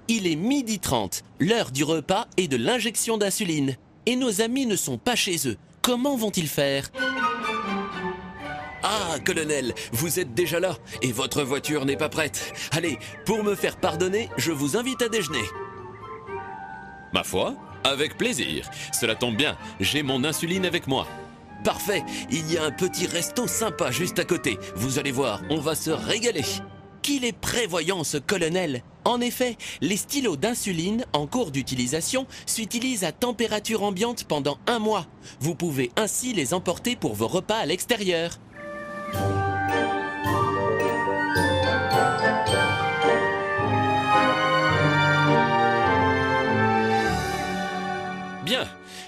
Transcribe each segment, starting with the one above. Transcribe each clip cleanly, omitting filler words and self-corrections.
Il est 12h30, l'heure du repas et de l'injection d'insuline. Et nos amis ne sont pas chez eux. Comment vont-ils faire? Ah, colonel, vous êtes déjà là et votre voiture n'est pas prête. Allez, pour me faire pardonner, je vous invite à déjeuner. Ma foi, avec plaisir. Cela tombe bien, j'ai mon insuline avec moi. Parfait, il y a un petit resto sympa juste à côté. Vous allez voir, on va se régaler. Qu'il est prévoyant ce colonel! En effet, les stylos d'insuline en cours d'utilisation s'utilisent à température ambiante pendant 1 mois. Vous pouvez ainsi les emporter pour vos repas à l'extérieur. Bien,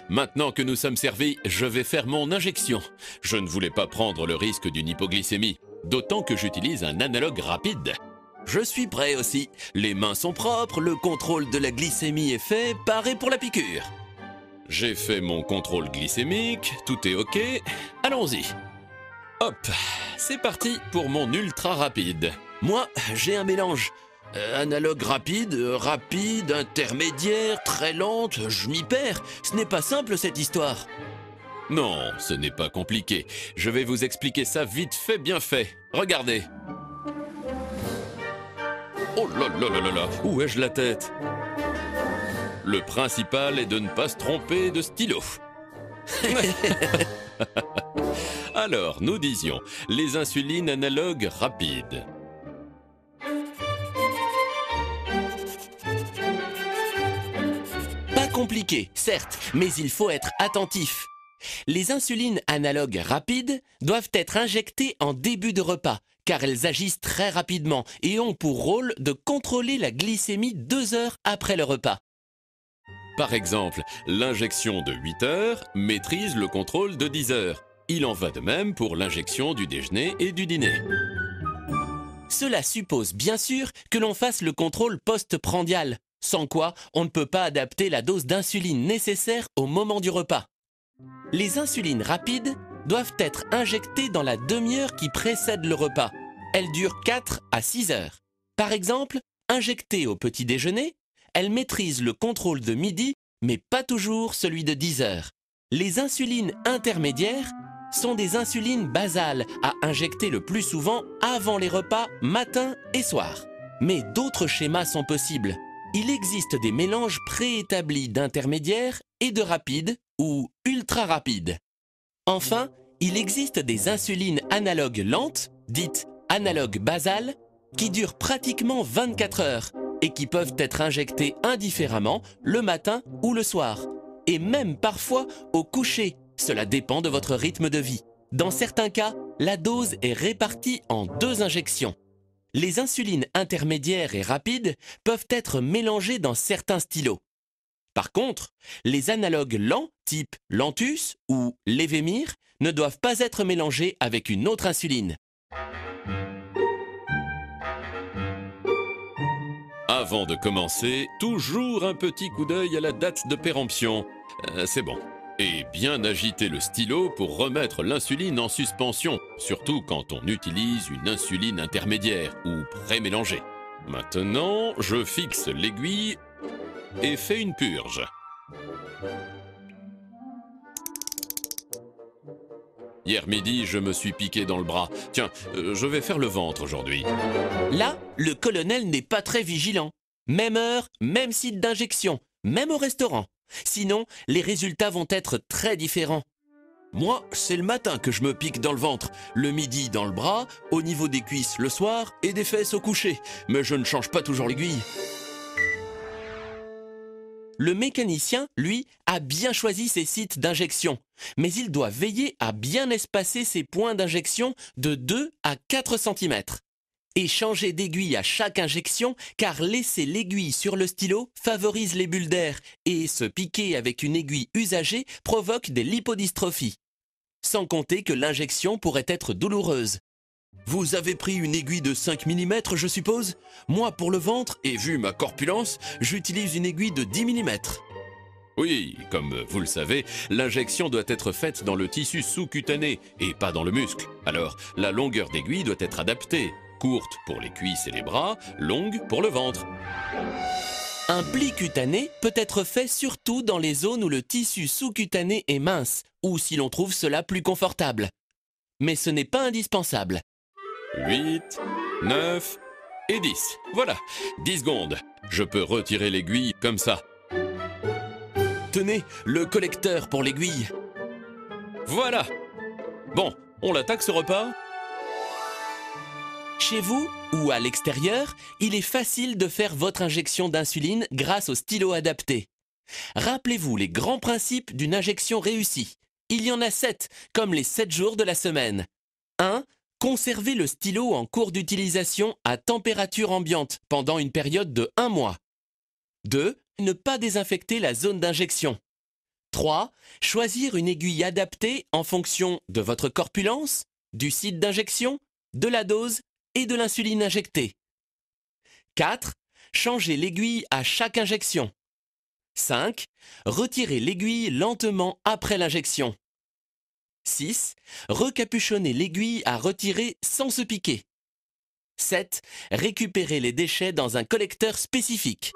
maintenant que nous sommes servis, je vais faire mon injection. Je ne voulais pas prendre le risque d'une hypoglycémie, d'autant que j'utilise un analogue rapide. Je suis prêt aussi. Les mains sont propres, le contrôle de la glycémie est fait, paré pour la piqûre. J'ai fait mon contrôle glycémique, tout est ok. Allons-y. Hop, c'est parti pour mon ultra rapide. Moi, j'ai un mélange. Analogue rapide, rapide, intermédiaire, très lente, je m'y perds. Ce n'est pas simple cette histoire. Non, ce n'est pas compliqué. Je vais vous expliquer ça vite fait, bien fait. Regardez. Oh là là là là là, où ai-je la tête? Le principal est de ne pas se tromper de stylo. Alors, nous disions, les insulines analogues rapides. Pas compliqué, certes, mais il faut être attentif. Les insulines analogues rapides doivent être injectées en début de repas, car elles agissent très rapidement et ont pour rôle de contrôler la glycémie 2 heures après le repas. Par exemple, l'injection de 8 heures maîtrise le contrôle de 10 heures. Il en va de même pour l'injection du déjeuner et du dîner. Cela suppose bien sûr que l'on fasse le contrôle post-prandial, sans quoi on ne peut pas adapter la dose d'insuline nécessaire au moment du repas. Les insulines rapides doivent être injectées dans la demi-heure qui précède le repas. Elles durent 4 à 6 heures. Par exemple, injectées au petit déjeuner, elles maîtrisent le contrôle de midi, mais pas toujours celui de 10 heures. Les insulines intermédiaires sont des insulines basales à injecter le plus souvent avant les repas matin et soir. Mais d'autres schémas sont possibles. Il existe des mélanges préétablis d'intermédiaires et de rapides ou ultra rapides. Enfin, il existe des insulines analogues lentes, dites analogues basales, qui durent pratiquement 24 heures et qui peuvent être injectées indifféremment le matin ou le soir, et même parfois au coucher. Cela dépend de votre rythme de vie. Dans certains cas, la dose est répartie en 2 injections. Les insulines intermédiaires et rapides peuvent être mélangées dans certains stylos. Par contre, les analogues lents, type Lantus ou Levemir, ne doivent pas être mélangés avec une autre insuline. Avant de commencer, toujours un petit coup d'œil à la date de péremption. C'est bon. Et bien agiter le stylo pour remettre l'insuline en suspension, surtout quand on utilise une insuline intermédiaire ou pré-mélangée. Maintenant, je fixe l'aiguille et fais une purge. Hier midi, je me suis piqué dans le bras. Tiens, je vais faire le ventre aujourd'hui. Là, le colonel n'est pas très vigilant. Même heure, même site d'injection, même au restaurant. Sinon, les résultats vont être très différents. Moi, c'est le matin que je me pique dans le ventre, le midi dans le bras, au niveau des cuisses le soir et des fesses au coucher. Mais je ne change pas toujours l'aiguille. Le mécanicien, lui, a bien choisi ses sites d'injection, mais il doit veiller à bien espacer ses points d'injection de 2 à 4 cm. Et changer d'aiguille à chaque injection, car laisser l'aiguille sur le stylo favorise les bulles d'air, et se piquer avec une aiguille usagée provoque des lipodystrophies. Sans compter que l'injection pourrait être douloureuse. Vous avez pris une aiguille de 5 mm, je suppose? Moi, pour le ventre, et vu ma corpulence, j'utilise une aiguille de 10 mm. Oui, comme vous le savez, l'injection doit être faite dans le tissu sous-cutané et pas dans le muscle. Alors, la longueur d'aiguille doit être adaptée. Courte pour les cuisses et les bras, longue pour le ventre. Un pli cutané peut être fait surtout dans les zones où le tissu sous-cutané est mince ou si l'on trouve cela plus confortable. Mais ce n'est pas indispensable. 8, 9 et 10. Voilà, 10 secondes. Je peux retirer l'aiguille comme ça. Tenez, le collecteur pour l'aiguille. Voilà. Bon, on l'attaque ce repas? Chez vous ou à l'extérieur, il est facile de faire votre injection d'insuline grâce au stylo adapté. Rappelez-vous les grands principes d'une injection réussie. Il y en a 7, comme les 7 jours de la semaine. 1. Conservez le stylo en cours d'utilisation à température ambiante pendant une période de 1 mois. 2. Ne pas désinfecter la zone d'injection. 3. Choisir une aiguille adaptée en fonction de votre corpulence, du site d'injection, de la dose et de l'insuline injectée. 4. Changer l'aiguille à chaque injection. 5. Retirer l'aiguille lentement après l'injection. 6. Recapuchonner l'aiguille à retirer sans se piquer. 7. Récupérer les déchets dans un collecteur spécifique.